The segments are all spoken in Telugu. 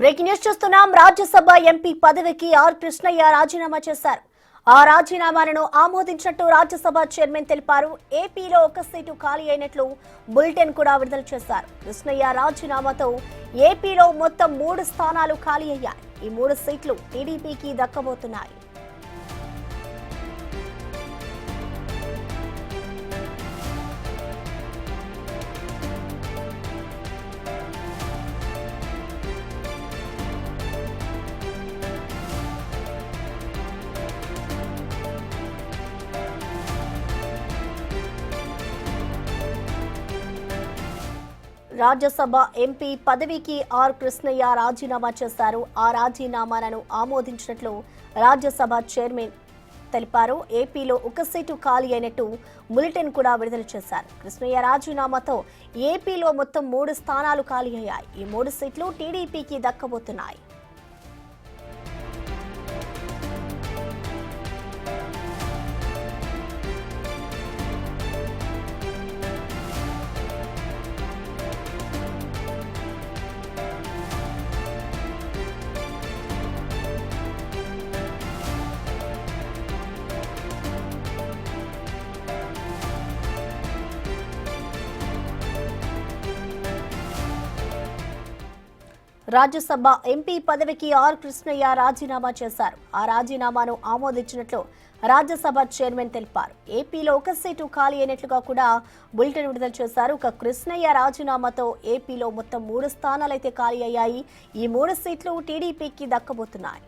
బ్రేకింగ్ న్యూస్ చూస్తున్నాం. రాజ్యసభ ఎంపీ పదవికి ఆర్ కృష్ణయ్య రాజీనామా చేశారు. ఆ రాజీనామాను ఆమోదించినట్టు రాజ్యసభ చైర్మన్ తెలిపారు. ఏపీలో ఒక సీటు ఖాళీ అయినట్లు బులెటిన్ కూడా విడుదల చేశారు. కృష్ణయ్య రాజీనామాతో ఏపీలో మొత్తం 3 స్థానాలు ఖాళీ అయ్యాయి. ఈ 3 సీట్లు టీడీపీకి దక్కబోతున్నాయి. రాజ్యసభ ఎంపీ పదవికి ఆర్ కృష్ణయ్య రాజీనామా చేశారు. ఆ రాజీనామాను ఆమోదించినట్లు రాజ్యసభ చైర్మన్ తెలిపారు. ఏపీలో ఒక సీటు ఖాళీ అయినట్టు బులెటిన్ కూడా విడుదల చేశారు. కృష్ణయ్య రాజీనామాతో ఏపీలో మొత్తం 3 స్థానాలు ఖాళీ అయ్యాయి. ఈ 3 సీట్లు టీడీపీకి దక్కబోతున్నాయి. రాజ్యసభ ఎంపీ పదవికి ఆర్ కృష్ణయ్య రాజీనామా చేశారు. ఆ రాజీనామాను ఆమోదించినట్లు రాజ్యసభ చైర్మన్ తెలిపారు. ఏపీలో ఒక సీటు ఖాళీ అయినట్లుగా కూడా బులెటిన్ విడుదల చేశారు. కృష్ణయ్య రాజీనామాతో ఏపీలో మొత్తం 3 స్థానాలైతే ఖాళీ అయ్యాయి. ఈ 3 సీట్లు టీడీపీకి దక్కబోతున్నాయి.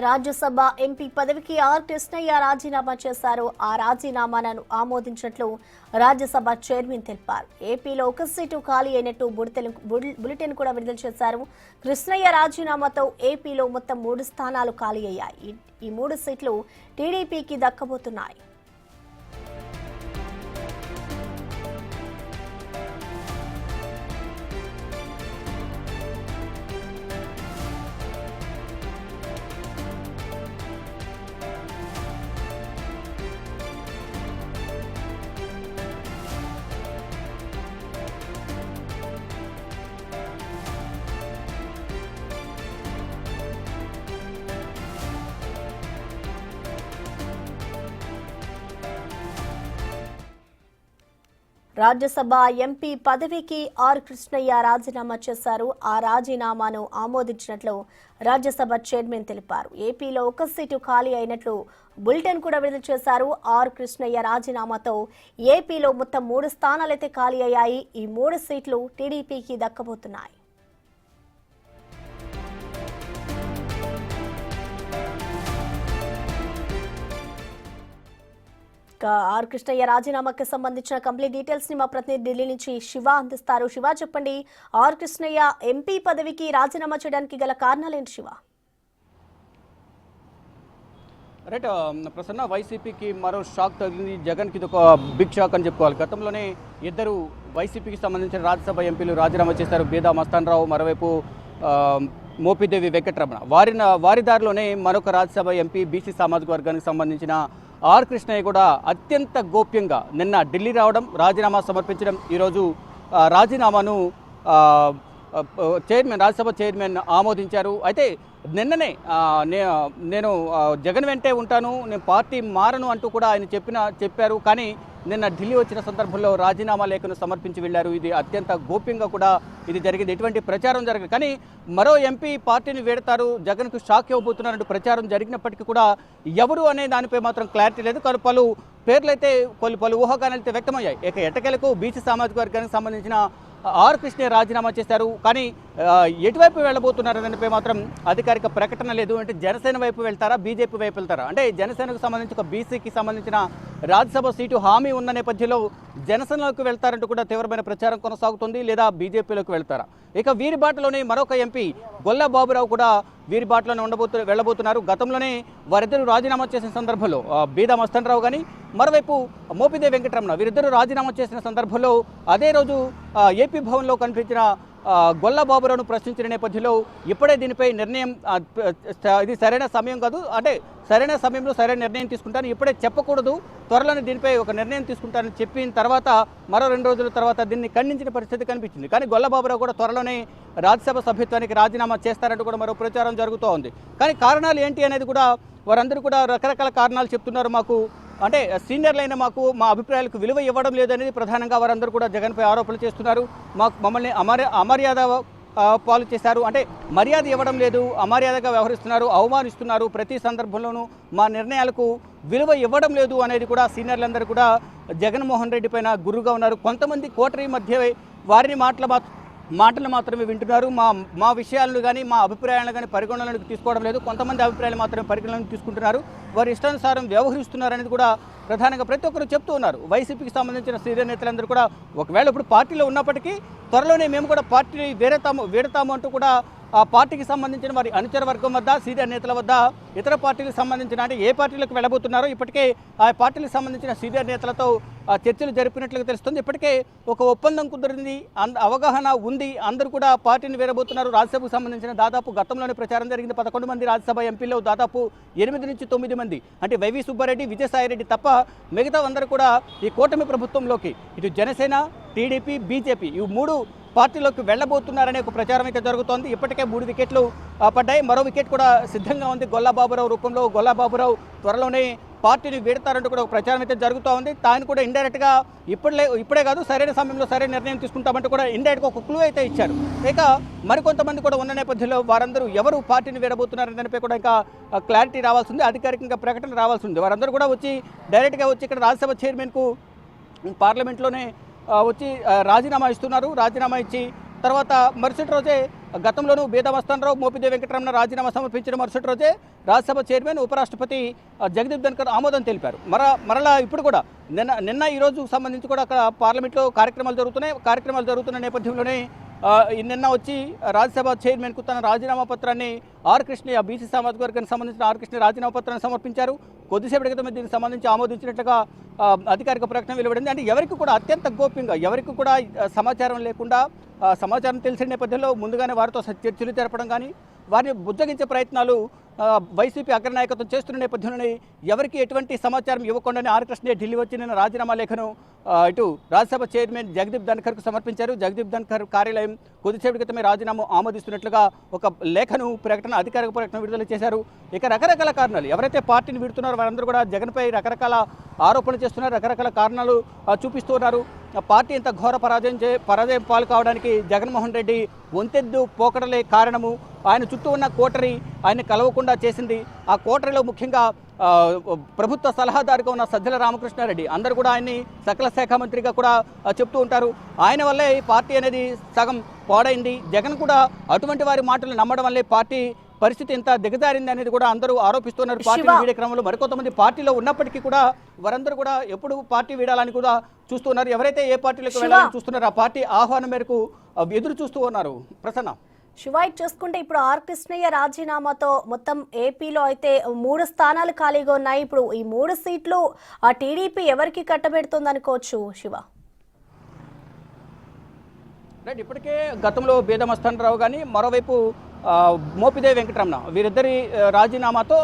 రాజ్యసభ ఎంపీ పదవికి ఆర్ కృష్ణయ్య రాజీనామా చేశారు. ఆ రాజీనామాను ఆమోదించినట్లు రాజ్యసభ చైర్మన్ తెలిపారు. ఏపీలో ఒక సీటు ఖాళీ అయినట్టు బులెటిన్ కూడా విడుదల చేశారు. కృష్ణయ్య రాజీనామాతో ఏపీలో మొత్తం 3 స్థానాలు ఖాళీ అయ్యాయి. ఈ 3 సీట్లు టీడీపీకి దక్కబోతున్నాయి. రాజ్యసభ ఎంపీ పదవికి ఆర్ కృష్ణయ్య రాజీనామా చేశారు. ఆ రాజీనామాను ఆమోదించినట్లు రాజ్యసభ చైర్మన్ తెలిపారు. ఏపీలో ఒక సీటు ఖాళీ అయినట్లు బులెటిన్ కూడా విడుదల చేశారు. ఆర్ కృష్ణయ్య రాజీనామాతో ఏపీలో మొత్తం 3 స్థానాలైతే ఖాళీ అయ్యాయి. ఈ 3 సీట్లు టీడీపీకి దక్కబోతున్నాయి. ఆర్ కృష్ణయ్య రాజీనామాకి సంబంధించిన కంప్లీట్ డీటెయిల్స్ ని మా ప్రతినిధి ఢిల్లీ నుంచి శివ అందిస్తారు. శివ, చెప్పండి, ఆర్ కృష్ణయ్య ఎంపీ పదవికి రాజీనామా చేయడానికి గల కారణాలేంటి శివ? రైట్ ప్రసన్న, వైసీపీకి మరో షాక్ తగిలింది. జగన్కి ఇది ఒక బిగ్ షాక్ అని చెప్పుకోవాలి. గతంలోనే 2 వైసీపీకి సంబంధించిన రాజ్యసభ ఎంపీలు రాజీనామా చేశారు. బేదా మస్తాన్ రావు, మరోవైపు మోపిదేవి వెంకటరమణ. వారి దారిలోనే మరొక రాజ్యసభ ఎంపీ బీసీ సామాజిక వర్గానికి సంబంధించిన ఆర్ కృష్ణయ్య కూడా అత్యంత గోప్యంగా నిన్న ఢిల్లీ రావడం, రాజీనామా సమర్పించడం, ఈరోజు రాజీనామాను రాజ్యసభ చైర్మన్ ఆమోదించారు. అయితే నిన్ననే నేను జగన్ వెంటే ఉంటాను, నేను పార్టీ మారను అంటూ కూడా ఆయన చెప్పారు. కానీ నిన్న ఢిల్లీ వచ్చిన సందర్భంలో రాజీనామా లేఖను సమర్పించి వెళ్ళారు. ఇది అత్యంత గోప్యంగా కూడా ఇది జరిగింది, ఎటువంటి ప్రచారం జరగదు. కానీ మరో ఎంపీ పార్టీని వీడతారు, జగన్కు షాక్ ఇవ్వబోతున్నారంటూ ప్రచారం జరిగినప్పటికీ కూడా ఎవరు అనే దానిపై మాత్రం క్లారిటీ లేదు. కానీ పలు పేర్లైతే పలు ఊహాగానాలు అయితే వ్యక్తమయ్యాయి. ఇక ఎట్టకేలకు బీసీ సామాజిక వర్గానికి సంబంధించిన ఆర్ కృష్ణ రాజీనామా చేశారు. కానీ ఎటువైపు వెళ్ళబోతున్నారు దానిపై మాత్రం అధికారిక ప్రకటన లేదు. అంటే జనసేన వైపు వెళ్తారా, బీజేపీ వైపు వెళ్తారా? అంటే జనసేనకు సంబంధించి ఒక బీసీకి సంబంధించిన రాజ్యసభ సీటు హామీ ఉన్న నేపథ్యంలో జనసేనలోకి వెళ్తారంటూ కూడా తీవ్రమైన ప్రచారం కొనసాగుతుంది, లేదా బీజేపీలోకి వెళ్తారా? ఇక వీరి బాటలోనే మరొక ఎంపీ గొల్లా బాబురావు కూడా వీరి బాటలోనే వెళ్ళబోతున్నారు. గతంలోనే వారిద్దరూ రాజీనామా చేసిన సందర్భంలో బీదా మస్తాన్ రావు కానీ మరోవైపు మోపిదేవి వెంకటరమణ వీరిద్దరూ రాజీనామా చేసిన సందర్భంలో అదే రోజు ఏపీ భవన్లో కనిపించిన గొల్లా బాబురావును ప్రశ్నించిన నేపథ్యంలో ఇప్పుడే దీనిపై నిర్ణయం ఇది సరైన సమయం కాదు, అంటే సరైన సమయంలో సరైన నిర్ణయం తీసుకుంటాను, ఇప్పుడే చెప్పకూడదు, త్వరలోనే దీనిపై ఒక నిర్ణయం తీసుకుంటానని చెప్పిన తర్వాత మరో 2 రోజుల తర్వాత దీన్ని ఖండించిన పరిస్థితి కనిపించింది. కానీ గొల్లా బాబురావు కూడా త్వరలోనే రాజ్యసభ సభ్యత్వానికి రాజీనామా చేస్తారంటూ కూడా మరో ప్రచారం జరుగుతూ ఉంది. కానీ కారణాలు ఏంటి అనేది కూడా వారందరూ కూడా రకరకాల కారణాలు చెప్తున్నారు. మాకు అంటే సీనియర్లైన మాకు మా అభిప్రాయాలకు విలువ ఇవ్వడం లేదనేది ప్రధానంగా వారందరూ కూడా జగన్పై ఆరోపణలు చేస్తున్నారు. మమ్మల్ని అమర్యాద పాలు చేశారు, అంటే మర్యాద ఇవ్వడం లేదు, అమర్యాదగా వ్యవహరిస్తున్నారు, అవమానిస్తున్నారు, ప్రతి సందర్భంలోనూ మా నిర్ణయాలకు విలువ ఇవ్వడం లేదు అనేది కూడా సీనియర్లందరూ కూడా జగన్మోహన్ రెడ్డి పైన గురుగా ఉన్నారు. కొంతమంది కోటరీ మధ్య వారిని మాటలు మాత్రమే వింటున్నారు, మా విషయాలను కానీ మా అభిప్రాయాలను కానీ పరిగణనలోకి తీసుకోవడం లేదు, కొంతమంది అభిప్రాయాలు మాత్రమే పరిగణనలోకి తీసుకుంటున్నారు, వారి ఇష్టానుసారం వ్యవహరిస్తున్నారు అనేది కూడా ప్రధానంగా ప్రతి ఒక్కరు చెప్తూ ఉన్నారు. వైసీపీకి సంబంధించిన సీనియర్ నేతలందరూ కూడా ఒకవేళ ఇప్పుడు పార్టీలో ఉన్నప్పటికీ త్వరలోనే మేము కూడా పార్టీ వీడతాము అంటూ కూడా ఆ పార్టీకి సంబంధించిన వారి అనుచర వర్గం వద్ద, సీనియర్ నేతల వద్ద, ఇతర పార్టీలకు సంబంధించిన అంటే ఏ పార్టీలకు వెళ్ళబోతున్నారో ఇప్పటికే ఆ పార్టీలకు సంబంధించిన సీనియర్ నేతలతో చర్చలు జరిపినట్లుగా తెలుస్తుంది. ఇప్పటికే ఒక ఒప్పందం కుదిరింది, అవగాహన ఉంది, అందరూ కూడా పార్టీని వీరబోతున్నారు. రాజ్యసభకు సంబంధించిన దాదాపు గతంలోనే ప్రచారం జరిగింది, 11 మంది రాజ్యసభ ఎంపీలో దాదాపు 8 నుంచి 9 మంది అంటే వైవి సుబ్బారెడ్డి, విజయసాయిరెడ్డి తప్ప మిగతా అందరూ కూడా ఈ కూటమి ప్రభుత్వంలోకి ఇటు జనసేన, టీడీపీ, బీజేపీ ఈ 3 పార్టీలోకి వెళ్ళబోతున్నారనే ఒక ప్రచారం అయితే జరుగుతోంది. ఇప్పటికే 3 వికెట్లు పడ్డాయి, మరో వికెట్ కూడా సిద్ధంగా ఉంది గొల్లా బాబురావు రూపంలో. గొల్లా బాబురావు త్వరలోనే పార్టీని వీడతారంటూ కూడా ఒక ప్రచారం అయితే జరుగుతూ ఉంది. తాను కూడా ఇండైరెక్ట్గా ఇప్పుడే కాదు సరైన సమయంలో సరైన నిర్ణయం తీసుకుంటామంటూ కూడా ఇండైరెక్ట్గా ఒక క్లూ అయితే ఇచ్చారు. ఇక మరికొంతమంది కూడా ఉన్న నేపథ్యంలో వారందరూ ఎవరు పార్టీని వీడబోతున్నారనే దానిపై కూడా ఇంకా క్లారిటీ రావాల్సి ఉంది, అధికారికంగా ప్రకటన రావాల్సి ఉంది. వారందరూ కూడా డైరెక్ట్గా వచ్చి ఇక్కడ రాజ్యసభ చైర్మన్కు పార్లమెంట్లోనే వచ్చి రాజీనామా ఇస్తున్నారు. రాజీనామా ఇచ్చి తర్వాత మరుసటి రోజే గతంలోనూ బీదా మస్తాన్ రావు, మోపిదేవి వెంకటరమణ రాజీనామా సమర్పించిన మరుసటి రోజే రాజ్యసభ చైర్మన్ ఉపరాష్ట్రపతి జగదీప్ ధన్కర్ ఆమోదం తెలిపారు. మరలా ఇప్పుడు కూడా నిన్న ఈ రోజు సంబంధించి కూడా అక్కడ పార్లమెంట్లో కార్యక్రమాలు జరుగుతున్న నేపథ్యంలోనే నిన్న వచ్చి రాజ్యసభ చైర్మన్కు తన రాజీనామా పత్రాన్ని ఆర్ కృష్ణ బీసీ సామాజిక వర్గానికి సంబంధించిన ఆర్ కృష్ణ రాజీనామా పత్రాన్ని సమర్పించారు. కొద్దిసేపటి క్రితం దీనికి సంబంధించి ఆమోదించినట్లుగా అధికారిక ప్రకటన వెలువడింది. అంటే ఎవరికి కూడా అత్యంత గోప్యంగా, ఎవరికి కూడా సమాచారం లేకుండా, సమాచారం తెలిసిన నేపథ్యంలో ముందుగానే వారితో చర్చలు జరపడం కానీ వారిని బుజ్జగించే ప్రయత్నాలు వైసీపీ అగ్రనాయకత్వం చేస్తున్న నేపథ్యంలోనే ఎవరికి ఎటువంటి సమాచారం ఇవ్వకుండానే ఆర్ కృష్ణ ఢిల్లీ వచ్చి నిన్న రాజీనామా లేఖను ఇటు రాజ్యసభ చైర్మన్ జగదీప్ ధన్కర్కు సమర్పించారు. జగదీప్ ధన్కర్ కార్యాలయం కొద్దిసేపటి క్రితమే రాజీనామా ఆమోదిస్తున్నట్లుగా ఒక లేఖను అధికారిక ప్రకటన విడుదల చేశారు. ఇక రకరకాల కారణాలు ఎవరైతే పార్టీని విడుతున్నారో వారందరూ కూడా జగన్పై రకరకాల ఆరోపణలు చేస్తున్నారు, రకరకాల కారణాలు చూపిస్తున్నారు. పార్టీ ఇంత ఘోర పరాజయం పాలు కావడానికి జగన్మోహన్ రెడ్డి వంతెద్దు పోకడలే కారణము, ఆయన చుట్టూ ఉన్న కోటరీ ఆయన కలవకుండా చేసింది. ఆ కోటరీలో ముఖ్యంగా ప్రభుత్వ సలహాదారుగా ఉన్న సజ్జల రామకృష్ణారెడ్డి అందరూ కూడా ఆయన్ని సకల శాఖ మంత్రిగా కూడా చెప్తూ ఉంటారు. ఆయన వల్లే ఈ పార్టీ అనేది సగం పాడైంది. జగన్ కూడా అటువంటి వారి మాటలు నమ్మడం వల్లే పార్టీ పరిస్థితి ఎంత దిగజారింది అనేది కూడా అందరూ ఆరోపిస్తున్నారు. పార్టీ వీడే క్రమంలో మరికొంతమంది పార్టీలో ఉన్నప్పటికీ కూడా వారందరూ కూడా ఎప్పుడు పార్టీ వీడాలని కూడా చూస్తున్నారు. ఎవరైతే ఏ పార్టీలకు వెళ్ళాలని చూస్తున్నారో ఆ పార్టీ ఆహ్వానం మేరకు ఎదురు చూస్తూ ఉన్నారు. ప్రసన్న శివాయిట్ చూసుకుంటే ఇప్పుడు ఆర్ కృష్ణయ్య రాజీనామాతో మొత్తం ఏపీలో అయితే 3 స్థానాలు ఖాళీగా ఉన్నాయి. ఇప్పుడు ఈ 3 సీట్లు ఆ టీడీపీ ఎవరికి కట్టబెడుతుంది అనుకోవచ్చు శివ? రైట్, ఇప్పటికే గతంలో బీదా మస్తాన్ రావు కానీ మరోవైపు మోపిదేవి వెంకటరమణ వీరిద్దరి రాజీనామాతో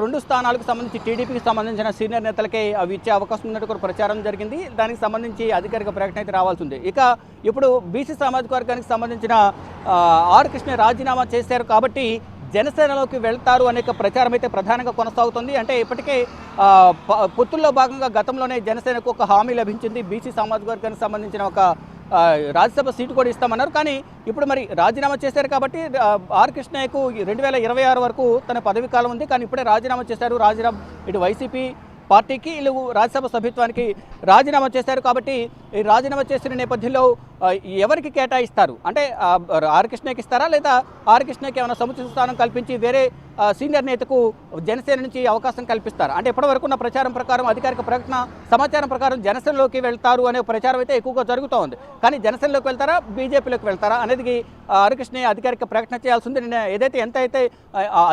రెండు స్థానాలకు సంబంధించి టీడీపీకి సంబంధించిన సీనియర్ నేతలకే అవి ఇచ్చే అవకాశం ఉన్నట్టు కూడా ప్రచారం జరిగింది. దానికి సంబంధించి అధికారిక ప్రకటన అయితే రావాల్సి ఉంది. ఇక ఇప్పుడు బీసీ సామాజిక వర్గానికి సంబంధించిన ఆర్ కృష్ణ రాజీనామా చేశారు కాబట్టి జనసేనలోకి వెళ్తారు అనే ప్రచారం అయితే ప్రధానంగా కొనసాగుతుంది. అంటే ఇప్పటికే పొత్తుల్లో భాగంగా గతంలోనే జనసేనకు ఒక హామీ లభించింది. బీసీ సామాజిక వర్గానికి సంబంధించిన ఒక రాజ్యసభ సీటు కూడా ఇస్తామన్నారు. కానీ ఇప్పుడు మరి రాజీనామా చేశారు కాబట్టి ఆర్ కృష్ణయ్యకు 2026 వరకు తన పదవి కాలం ఉంది. కానీ ఇప్పుడే రాజీనామా చేశారు. ఇటు వైసీపీ పార్టీకి వీళ్ళు రాజ్యసభ సభ్యత్వానికి రాజీనామా చేశారు. కాబట్టి ఈ రాజీనామా చేసిన నేపథ్యంలో ఎవరికి కేటాయిస్తారు అంటే ఆర్ కృష్ణకి ఇస్తారా లేదా ఆర్ కృష్ణకి ఏమైనా సముచిత స్థానం కల్పించి వేరే సీనియర్ నేతకు జనసేన నుంచి అవకాశం కల్పిస్తారు అంటే ఇప్పటివరకు ఉన్న ప్రచారం ప్రకారం అధికారిక ప్రకటన సమాచారం ప్రకారం జనసేనలోకి వెళ్తారు అనే ప్రచారం అయితే ఎక్కువగా జరుగుతూ ఉంది. కానీ జనసేనలోకి వెళ్తారా బీజేపీలోకి వెళ్తారా అనేది ఆర్ కృష్ణయ్య అధికారిక ప్రకటన చేయాల్సి ఉంది. నిన్న ఏదైతే ఎంతైతే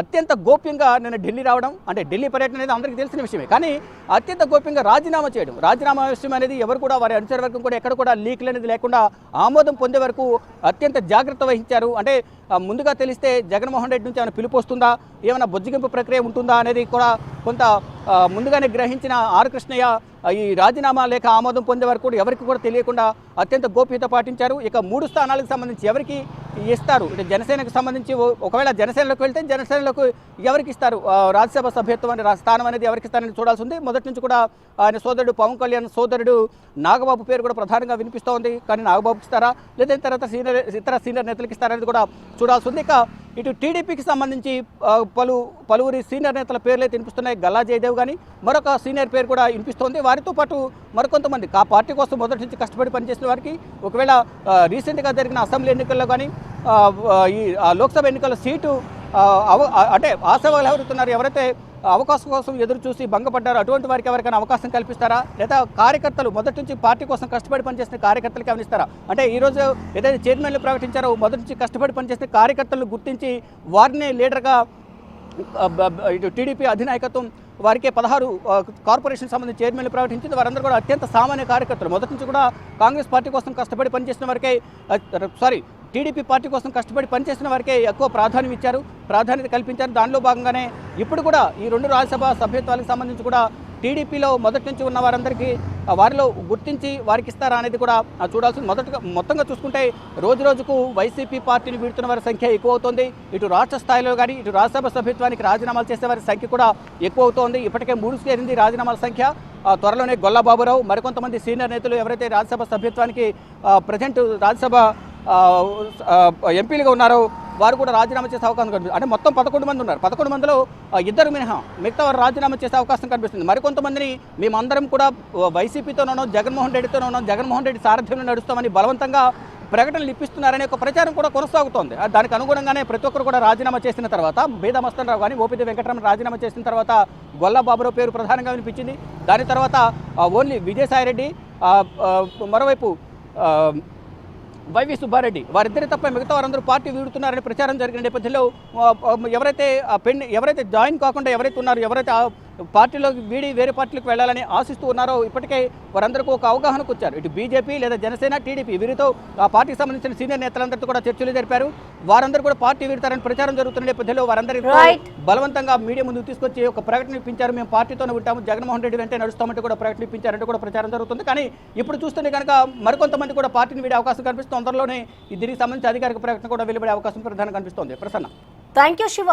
అత్యంత గోప్యంగా నిన్న ఢిల్లీ రావడం అంటే ఢిల్లీ పర్యటన అనేది అందరికీ తెలిసిన విషయమే. కానీ అత్యంత గోప్యంగా రాజీనామా చేయడం రాజీనామా విషయం అనేది ఎవరు కూడా వారి అనుచర వర్గం కూడా ఎక్కడ కూడా లీక్లు అనేది లేకుండా ఆమోదం పొందే వరకు అత్యంత జాగ్రత్త వహించారు. అంటే ముందుగా తెలిస్తే జగన్మోహన్ రెడ్డి నుంచి ఏమైనా పిలుపు వస్తుందా ఏమైనా బొజ్జిగింపు ప్రక్రియ ఉంటుందా అనేది కూడా కొంత ముందుగానే గ్రహించిన ఆర్ కృష్ణయ్య ఈ రాజీనామా లేఖ ఆమోదం పొందే వరకు కూడా ఎవరికి కూడా తెలియకుండా అత్యంత గోప్యత పాటించారు. ఇక 3 స్థానాలకు సంబంధించి ఎవరికి ఇస్తారు ఇటు జనసేనకు సంబంధించి ఒకవేళ జనసేనలోకి వెళ్తే జనసేనలోకి ఎవరికి ఇస్తారు రాజ్యసభ సభ్యత్వం అనే స్థానం అనేది ఎవరికి ఇస్తారని చూడాల్సి ఉంది. మొదటి నుంచి కూడా ఆయన సోదరుడు పవన్ కళ్యాణ్ సోదరుడు నాగబాబు పేరు కూడా ప్రధానంగా వినిపిస్తూ ఉంది. కానీ నాగబాబుకి ఇస్తారా లేదా తర్వాత ఇతర సీనియర్ నేతలకు ఇస్తారనేది కూడా చూడాల్సి ఉంది. ఇక ఇటు టీడీపీకి సంబంధించి పలువురి సీనియర్ నేతల పేర్లు అయితే వినిపిస్తున్నాయి. గల్లా జయదేవ్ కానీ మరొక సీనియర్ పేరు కూడా వినిపిస్తోంది. వారితో పాటు మరికొంతమంది ఆ పార్టీ కోసం మొదటి నుంచి కష్టపడి పనిచేసిన వారికి ఒకవేళ రీసెంట్గా జరిగిన అసెంబ్లీ ఎన్నికల్లో కానీ ఈ లోక్సభ ఎన్నికల సీటు అంటే ఆశావాళ్ళు ఎవరుతున్నారు ఎవరైతే అవకాశం కోసం ఎదురు చూసి భంగపడ్డారు అటువంటి వారికి ఎవరికైనా అవకాశం కల్పిస్తారా లేదా కార్యకర్తలు మొదటి నుంచి పార్టీ కోసం కష్టపడి పనిచేసిన కార్యకర్తలకు ఏమైనా ఇస్తారా అంటే ఈరోజు ఏదైతే చైర్మన్లు ప్రకటించారో మొదటి నుంచి కష్టపడి పనిచేసిన కార్యకర్తలను గుర్తించి వారిని లీడర్గా ఇటు టీడీపీ అధినాయకత్వం వారికి 16 కార్పొరేషన్ సంబంధించి చైర్మన్లు ప్రకటించింది. వారందరూ కూడా అత్యంత సామాన్య కార్యకర్తలు మొదటి నుంచి కూడా కాంగ్రెస్ పార్టీ కోసం కష్టపడి పనిచేసిన వారికే టీడీపీ పార్టీ కోసం కష్టపడి పనిచేసిన వారికే ఎక్కువ ప్రాధాన్యత కల్పించారు. దానిలో భాగంగానే ఇప్పుడు కూడా ఈ 2 రాజ్యసభ సభ్యత్వాలకు సంబంధించి కూడా టీడీపీలో మొదటి నుంచి ఉన్న వారందరికీ వారిలో గుర్తించి వారికి ఇస్తారా అనేది కూడా చూడాల్సింది. మొత్తంగా చూసుకుంటే రోజుకు వైసీపీ పార్టీని వీడుతున్న వారి సంఖ్య ఎక్కువ అవుతోంది. ఇటు రాష్ట్ర స్థాయిలో కానీ ఇటు రాజ్యసభ సభ్యత్వానికి రాజీనామాలు చేసే వారి సంఖ్య కూడా ఎక్కువ అవుతోంది. ఇప్పటికే 3 చేరింది రాజీనామాల సంఖ్య. త్వరలోనే గొల్లబాబురావు మరికొంతమంది సీనియర్ నేతలు ఎవరైతే రాజ్యసభ సభ్యత్వానికి ప్రజెంట్ రాజ్యసభ ఎంపీలుగా ఉన్నారో వారు కూడా రాజీనామా చేసే అవకాశం కనిపిస్తుంది. అంటే మొత్తం 11 మంది ఉన్నారు. 11 మందిలో 2 మినహా మిగతా వారు రాజీనామా చేసే అవకాశం కనిపిస్తుంది. మరికొంతమందిని మేమందరం కూడా వైసీపీతోనో జగన్మోహన్ రెడ్డి సారథ్యంలో నడుస్తామని బలవంతంగా ప్రకటనలు ఇప్పిస్తున్నారనే ఒక ప్రచారం కూడా కొనసాగుతోంది. దానికి అనుగుణంగానే ప్రతి ఒక్కరు కూడా రాజీనామా చేసిన తర్వాత బేదా మస్తాన్ రావు కానీ ఓపీటీ వెంకటరమణ రాజీనామా చేసిన తర్వాత గొల్లబాబురావు పేరు ప్రధానంగా వినిపించింది. దాని తర్వాత ఓన్లీ విజయసాయిరెడ్డి మరోవైపు వైవి సుబ్బారెడ్డి వారిద్దరి తప్ప మిగతా వారందరూ పార్టీ వీడుతున్నారని ప్రచారం జరిగిన నేపథ్యంలో ఎవరైతే జాయిన్ కాకుండా ఎవరైతే ఉన్నారో ఎవరైతే పార్టీలోకి వీడి వేరే పార్టీలకు వెళ్ళాలని ఆశిస్తూ ఉన్నారో ఇప్పటికే వారందరికీ ఒక అవగాహనకు వచ్చారు. ఇటు బీజేపీ లేదా జనసేన టీడీపీ వీరితో ఆ పార్టీకి సంబంధించిన సీనియర్ నేతలందరితో కూడా చర్చలు జరిపారు. వారందరూ కూడా పార్టీ వీడతారని ప్రచారం జరుగుతున్న నేపథ్యంలో వారందరికీ బలవంతంగా మీడియా ముందుకు తీసుకొచ్చి ఒక ప్రకటన ఇప్పించారు. మేము పార్టీతోనే ఉంటాము జగన్మోహన్ రెడ్డి వెంటే నడుస్తామంటే కూడా ప్రకటన ఇప్పించారంటే కూడా ప్రచారం జరుగుతుంది. కానీ ఇప్పుడు చూస్తుంటే కనుక మరికొంతమంది కూడా పార్టీని వీడే అవకాశం కనిపిస్తుంది. తొందరలోనే దీనికి సంబంధించి అధికారిక ప్రకటన కూడా వెలువడే అవకాశం ప్రధానంగా కనిపిస్తోంది. Prasanna thank you Shiva.